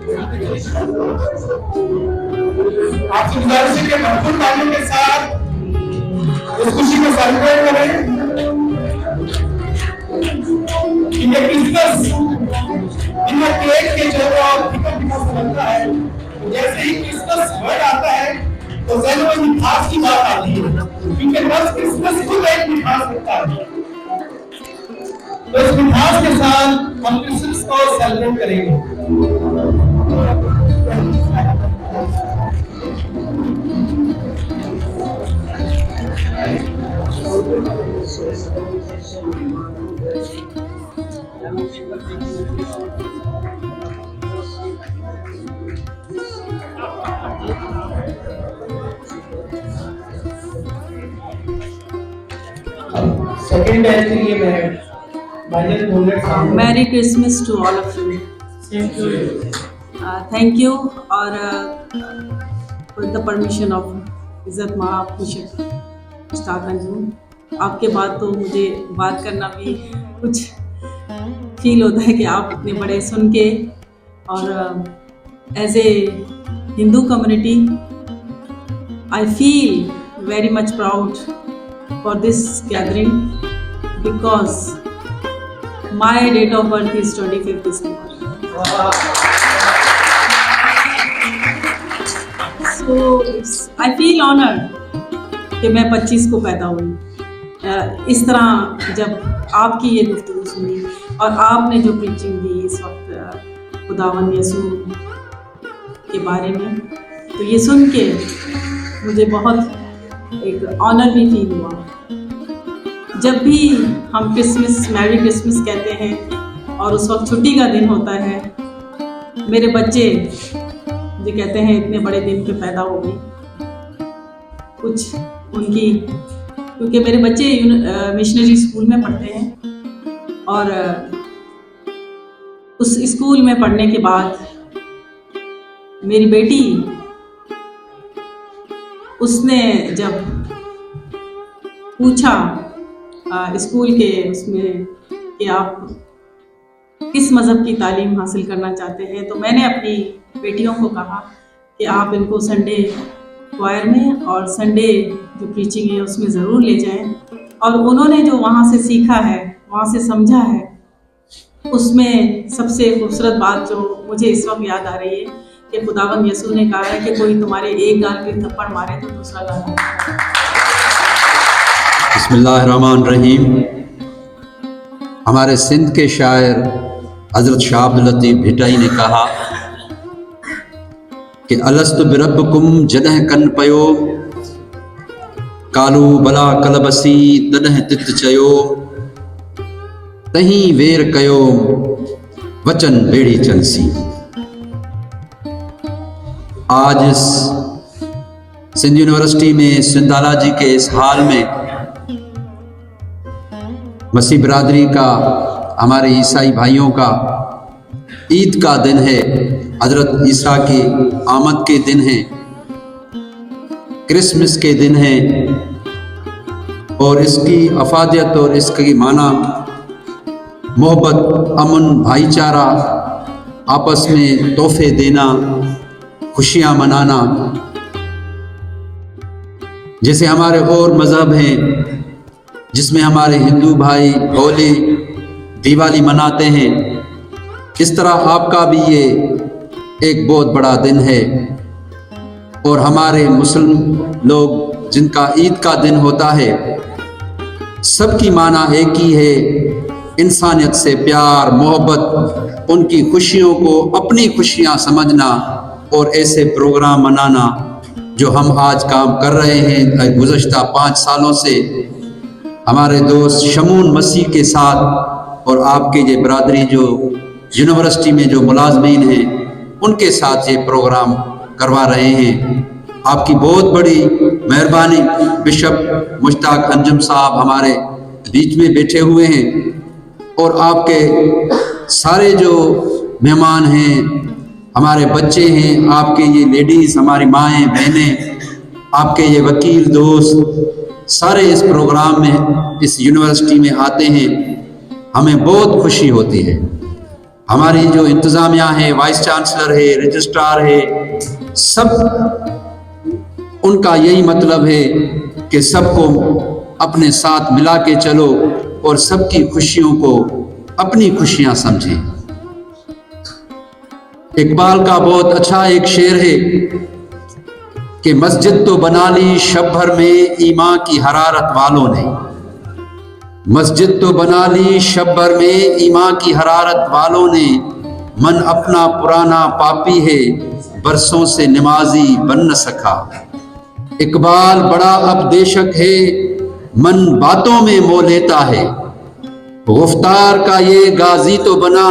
आपसे गुजारिश है कि भरपूर तालियों के साथ इस खुशी को सेलिब्रेट करें। ये क्रिसमस इनका केक के जो फीका फीका सा बनता है, जैसे ही क्रिसमस वर्ड आता है तो जहन में मिठास की बात आती है, क्योंकि बस क्रिसमस खुद एक मिठास होता है। तो इस मिठास के साथ हम क्रिसमस को सेलिब्रेट करेंगे। सेकंड है कि ये Merry Christmas to all of you. Thank you और with the permission of इज़्ज़त माँ मुश्ताक अंजुम, आपके बाद तो मुझे बात करना भी कुछ फील होता है कि आप इतने बड़े सुन के, और as a Hindu community I feel very much proud for this gathering because my date of birth is 25th December. So I feel honored कि मैं 25 को पैदा हुई। इस तरह जब आपकी ये गुफ्तगू सुनी और आपने जो प्रीचिंग दी इस वक्त खुदावंद यसू के बारे में, तो ये सुन के मुझे बहुत एक ऑनर भी फील हुआ। जब भी हम क्रिसमस, मैरी क्रिसमस कहते हैं और उस वक्त छुट्टी का दिन होता है, मेरे बच्चे जो कहते हैं इतने बड़े दिन पे पैदा हो गई, कुछ उनकी, क्योंकि मेरे बच्चे मिशनरी स्कूल में पढ़ते हैं और उस स्कूल में पढ़ने के बाद मेरी बेटी, उसने जब पूछा स्कूल के उसमें कि आप किस मज़हब की तालीम हासिल करना चाहते हैं, तो मैंने अपनी बेटियों को कहा कि आप इनको संडे क्वायर में और संडे जो प्रीचिंग है उसमें ज़रूर ले जाएं, और उन्होंने जो वहाँ से सीखा है, वहाँ से समझा है, उसमें सबसे खूबसूरत बात जो मुझे इस वक्त याद आ रही है कि खुदावंद यसू ने कहा है कि कोई तुम्हारे एक गाल पे थप्पड़ मारे तो दूसरा गाल। बिस्मिल्लाहिर्रहमानिर्रहीम। हमारे सिंध के शायर हज़रत शाह अब्दुल लतीफ़ भिटाई ने कहा कि अलस्तु बिरब्बिकुम जॾहिं कन पयो, कालू बला कलबसी तॾहिं तित चयो, तहीं वेर कयो वचन बेड़ी चलसी। आज इस सिंध यूनिवर्सिटी में सिंधालाजी के इस हाल में मसीह बिरादरी का, हमारे ईसाई भाइयों का ईद का दिन है, हजरत ईसा की आमद के दिन है, क्रिसमस के दिन है, और इसकी अफादियत और इसकी माना मोहब्बत, अमन, भाईचारा, आपस में तोहफे देना, खुशियाँ मनाना। जैसे हमारे और मज़हब हैं जिसमें हमारे हिंदू भाई होली, दिवाली मनाते हैं, इस तरह आपका भी ये एक बहुत बड़ा दिन है। और हमारे मुस्लिम लोग जिनका ईद का दिन होता है, सबकी माना एक ही है, इंसानियत से प्यार, मोहब्बत, उनकी खुशियों को अपनी खुशियाँ समझना और ऐसे प्रोग्राम मनाना जो हम आज काम कर रहे हैं। गुज़श्ता 5 सालों से हमारे दोस्त शमून मसीह के साथ और आपके ये बरादरी जो यूनिवर्सिटी में जो मुलाजमीन हैं उनके साथ ये प्रोग्राम करवा रहे हैं। आपकी बहुत बड़ी मेहरबानी। बिशप मुश्ताक अंजुम साहब हमारे बीच में बैठे हुए हैं, और आपके सारे जो मेहमान हैं, हमारे बच्चे हैं, आपके ये लेडीज़, हमारी माएँ बहनें, आपके ये वकील दोस्त, सारे इस प्रोग्राम में, इस यूनिवर्सिटी में आते हैं। हमें बहुत खुशी होती है। हमारी जो इंतज़ामिया है, वाइस चांसलर है, रजिस्ट्रार है, सब उनका यही मतलब है कि सबको अपने साथ मिला के चलो और सबकी खुशियों को अपनी खुशियां समझें। इकबाल का बहुत अच्छा एक शेर है कि मस्जिद तो बना ली शब भर में ईमान की हरारत वालों ने, मस्जिद तो बना ली शब भर में ईमान की हरारत वालों ने, मन अपना पुराना पापी है बरसों से नमाजी बन न सका। इकबाल बड़ा अपदेशक है, मन बातों में मोह लेता है, गुफ्तार का ये गाजी तो बना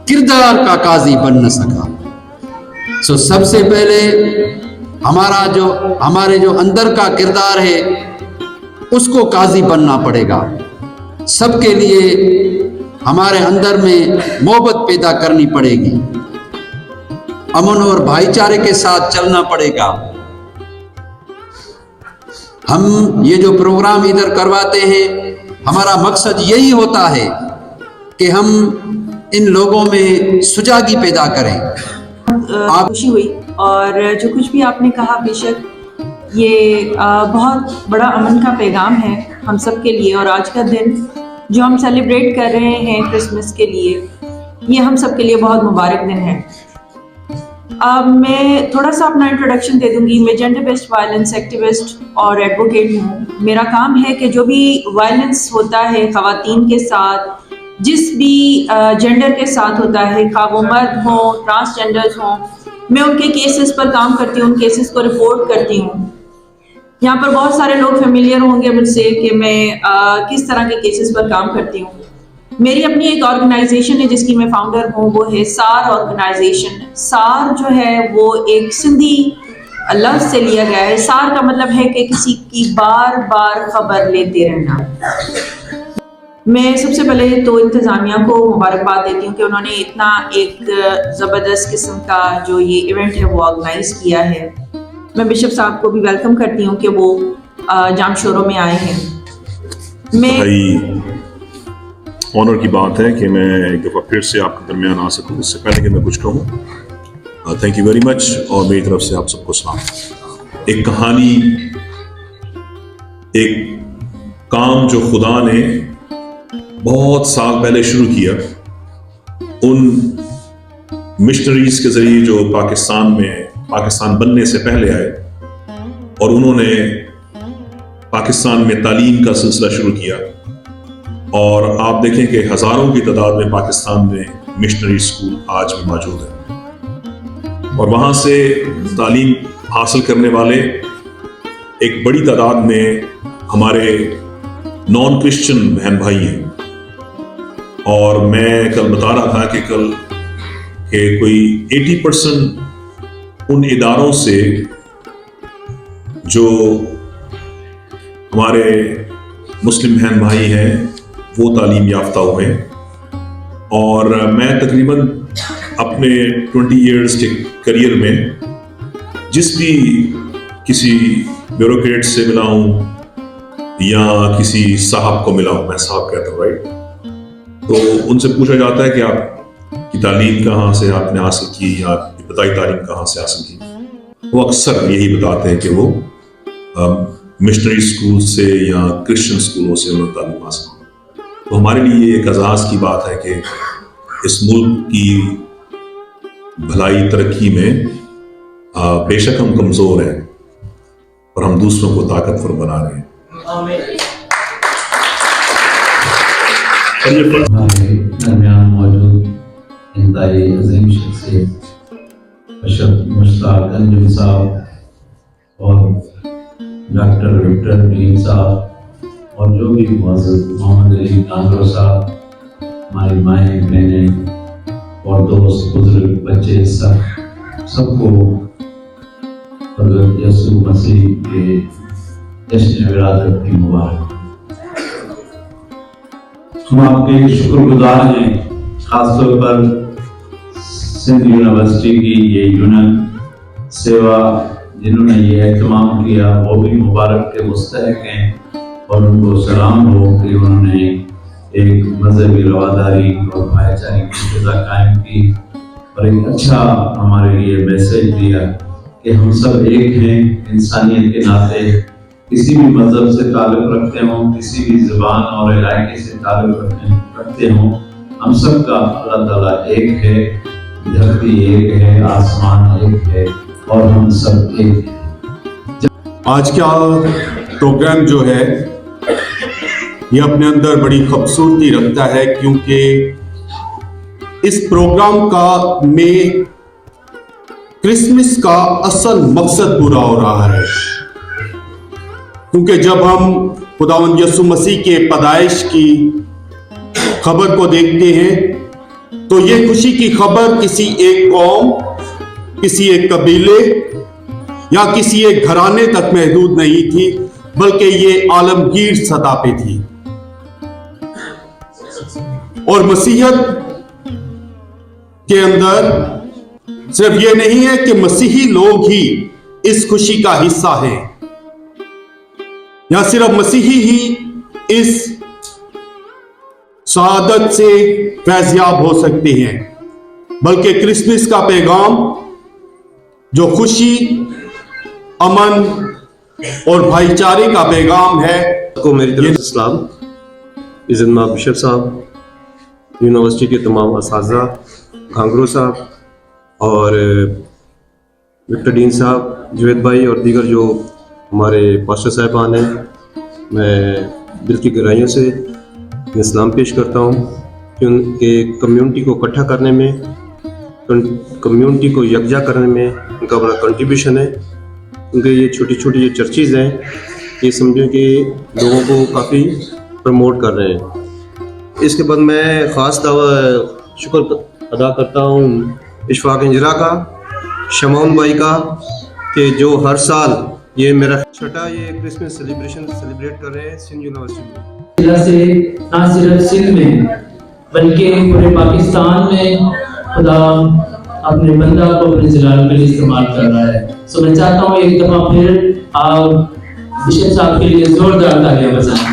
किरदार का काजी बन न सका। सो सबसे पहले हमारे जो अंदर का किरदार है उसको काजी बनना पड़ेगा। सबके लिए हमारे अंदर में मोहब्बत पैदा करनी पड़ेगी, अमन और भाईचारे के साथ चलना पड़ेगा। हम ये जो प्रोग्राम इधर करवाते हैं, हमारा मकसद यही होता है कि हम इन लोगों में सुजागी पैदा करें। आप खुशी हुई और जो कुछ भी आपने कहा, बेशक ये बहुत बड़ा अमन का पैगाम है हम सब के लिए। और आज का दिन जो हम सेलिब्रेट कर रहे हैं क्रिसमस के लिए, ये हम सब के लिए बहुत मुबारक दिन है। मैं थोड़ा सा अपना इंट्रोडक्शन दे दूंगी। मैं जेंडर बेस्ड वायलेंस एक्टिविस्ट और एडवोकेट हूँ। मेरा काम है कि जो भी वायलेंस होता है ख़वातीन के साथ, जिस भी जेंडर के साथ होता है, खा वो मर्द हों, ट्रांसजेंडर्स हों, मैं उनके केसेस पर काम करती हूँ, उन केसेस को रिपोर्ट करती हूँ। यहाँ पर बहुत सारे लोग फेमिलियर होंगे मुझसे कि मैं किस तरह के केसेस पर काम करती हूँ। मेरी अपनी एक ऑर्गेनाइजेशन है जिसकी मैं फाउंडर हूँ, वो है सार ऑर्गेनाइजेशन। सार जो है वो एक सिंधी लफ्ज़ से लिया गया है। सार का मतलब है कि किसी की बार बार खबर लेते रहना। मैं सबसे पहले तो इंतज़ामिया को मुबारकबाद देती हूँ कि उन्होंने इतना एक ज़बरदस्त किस्म का जो ये इवेंट है वो ऑर्गेनाइज़ किया है। मैं बिशप साहब को भी वेलकम करती हूँ कि वो जामशोरों में आए हैं। मैं ऑनर की बात है कि मैं एक दफ़ा फिर से आपके दरमियान आ सकूँ। इससे पहले कि मैं कुछ कहूँ, थैंक यू वेरी मच और मेरी तरफ से आप सबको सलाम। एक कहानी, एक काम जो खुदा ने बहुत साल पहले शुरू किया, उन मिशनरीज के जरिए जो पाकिस्तान बनने से पहले आए और उन्होंने पाकिस्तान में तालीम का सिलसिला शुरू किया। और आप देखें कि हजारों की तादाद में पाकिस्तान में मिशनरी स्कूल आज भी मौजूद है और वहाँ से तालीम हासिल करने वाले एक बड़ी तादाद में हमारे नॉन क्रिश्चियन बहन भाई हैं। और मैं कल बता रहा था कि कल के कोई 80% उन इदारों से जो हमारे मुस्लिम बहन भाई हैं वो तालीम याफ्ता हुए हैं। और मैं तकरीबन अपने 20 इयर्स के करियर में जिस भी किसी ब्यूरोक्रेट से मिला हूँ या किसी साहब को मिला हूँ, मैं साहब कहता हूँ राइट, तो उनसे पूछा जाता है कि आपकी तालीम कहाँ से आपने हासिल की या इब्तदाई तालीम कहाँ से हासिल की। वो अक्सर यही बताते हैं कि वो मिशनरी स्कूल से या क्रिश्चियन स्कूलों से उन्होंने तालीम हासिल की। तो हमारे लिए एक एजाज़ की बात है कि इस मुल्क की भलाई तरक्की में बेशक हम कमज़ोर हैं और हम दूसरों को ताकतवर बना रहे हैं। हमारे दरमियान मौजूद इंतहाई अजीम शख्सियत अशरफ मुश्ताक अंजुम साहब और डॉक्टर विक्टर डीन साहब और जो भी मौजूद मोहम्मद अली कांगरो साहब, हमारी माएँ बहनें और दोस्त बुजुर्ग बच्चे सबको हज़रत यसू मसीह के जश्न विरादत की मुबारक। हम आपके शुक्रगुजार हैं, खासतौर पर सिंध यूनिवर्सिटी की ये यूनियन सेवा जिन्होंने ये एहतमाम किया वो भी मुबारक के मुस्तहक हैं और उनको सलाम हो कि उन्होंने एक मजहबी रवादारी और भाईचारे की फिजा कायम की और एक अच्छा हमारे लिए मैसेज दिया कि हम सब एक हैं, इंसानियत के नाते किसी भी मजहब से ताल्लुक़ रखते हों, किसी भी ज़बान और इलाके से ताल्लुक़ रखते हों, हम सब का अल्लाह ताला एक है, धरती एक है, आसमान एक है और हम सब एक हैं। आज का प्रोग्राम जो है ये अपने अंदर बड़ी खूबसूरती रखता है, क्योंकि इस प्रोग्राम का में क्रिसमस का असल मकसद पूरा हो रहा है। क्योंकि जब हम खुदावंद यसु मसीह के पैदाइश की खबर को देखते हैं तो ये खुशी की खबर किसी एक कौम, किसी एक कबीले या किसी एक घराने तक महदूद नहीं थी, बल्कि ये आलमगीर सतह पे थी। और मसीहत के अंदर सिर्फ ये नहीं है कि मसीही लोग ही इस खुशी का हिस्सा हैं या सिर्फ मसीही ही इस शहादत से फैज़याब हो सकते हैं, बल्कि क्रिसमस का पैगाम जो खुशी, अमन और भाईचारे का पैगाम है को मेरी तरफ से सलाम। इज़्ज़त माब बिशप साहब, यूनिवर्सिटी के तमाम असातिज़ा, घांगरो साहब और विक्टर डीन साहब, जुवैद भाई और दीगर जो हमारे पास्टर साहिबान हैं, मैं दिल की गहराइयों से सलाम पेश करता हूँ क्योंकि कम्युनिटी को इकट्ठा करने में, कम्युनिटी को यकजा करने में उनका बड़ा कंट्रीब्यूशन है। क्योंकि ये छोटी छोटी जो चर्चेज़ हैं ये समझो कि लोगों को काफ़ी प्रमोट कर रहे हैं। इसके बाद मैं ख़ास शुक्र अदा करता हूँ इशफाक इंजरा का, शमौन भाई का, कि जो हर साल ये मेरा छठा ये क्रिसमस सेलिब्रेट कर रहे हैं सिंध यूनिवर्सिटी में। से ना सिर्फ सिंध में बल्कि पूरे पाकिस्तान में खुदा अपने बंदा को अपने जलाल के लिए इस्तेमाल कर रहा है। सो मैं चाहता हूँ एक दफ़ा फिर आप बिशप साहब के लिए जोरदार तालियां बजाएं।